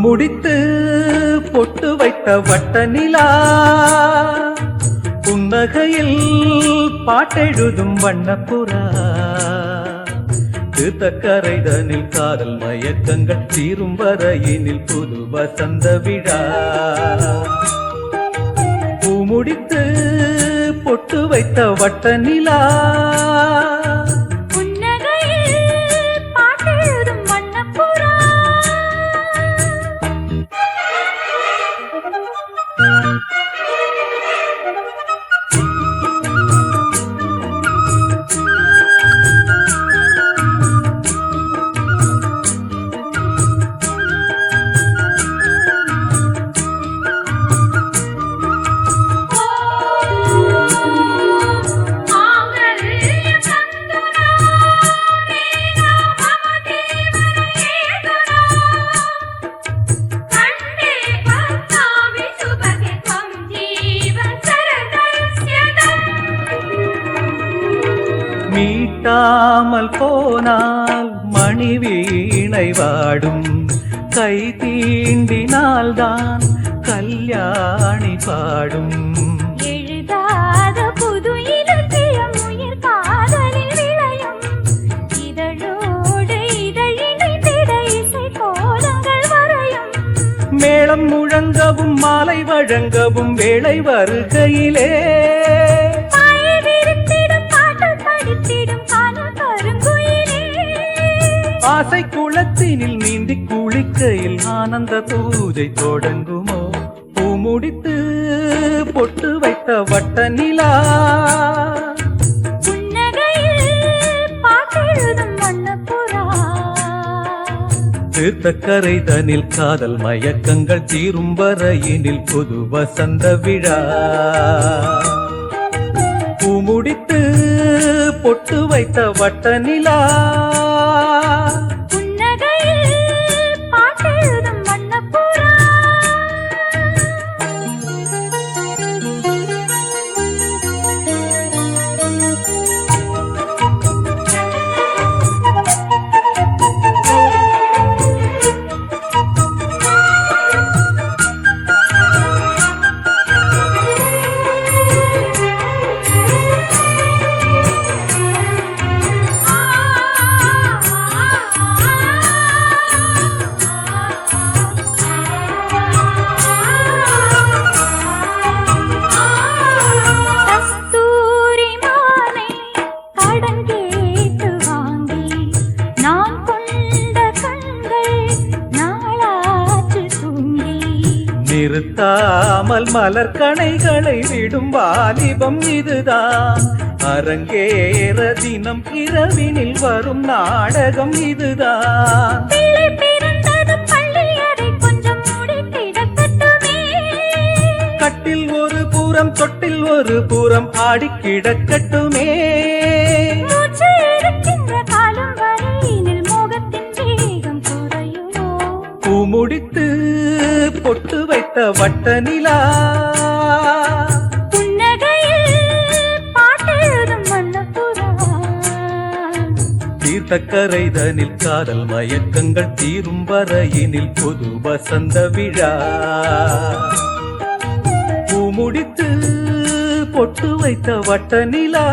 முடித்து பொட்டு வைத்த வட்ட நிலா புன்னகையில் பாட்டெழுதும் வண்ணப்புறா தீர்த்தக்கரைதனில் காதல் மயக்கங்கள் தீரும் வரையினில் புது வசந்த விழா பூமுடித்து பொட்டு வைத்த வட்ட நிலா மீட்டாமல் போனால் மணி வீணை வாடும் கை தீண்டினால்தான் கல்யாணி பாடும் எழுதாத புது இலக்கியம் உயிர் காதலில் விளையும் இதழோடு இதழிணைந்திட இசை கோலங்கள் வரையும் மேளம் முழங்கவும் மாலை வழங்கவும் வேளை வருகையிலே ஆசை குளத்தினில் நீந்தி குளிக்கையில் ஆனந்த பூஜை தொடங்குமோ பூமுடித்து பொட்டு வைத்த வட்ட நிலா தீர்த்தக்கரைதனில் காதல் மயக்கங்கள் தீரும் வரையினில் புது வசந்த விழா பூமுடித்து பொட்டு வைத்த வட்ட நிலா நிறுத்தாமல் மலர் கணைகளை விடும் வாலிபம் இதுதான் அரங்கேற தினம் இரவினில் வரும் நாடகம் இதுதான் கட்டில் ஒரு புறம் தொட்டில் ஒரு புறம் ஆடி கிடக்கட்டுமே பூமுடித்து பொட்டு வைத்த வட்ட நிலா தீர்த்தக்கரைதனில் காதல் மயக்கங்கள் தீரும் வரையினில் புது வசந்த விழா பூமுடித்து பொட்டு வைத்த வட்ட நிலா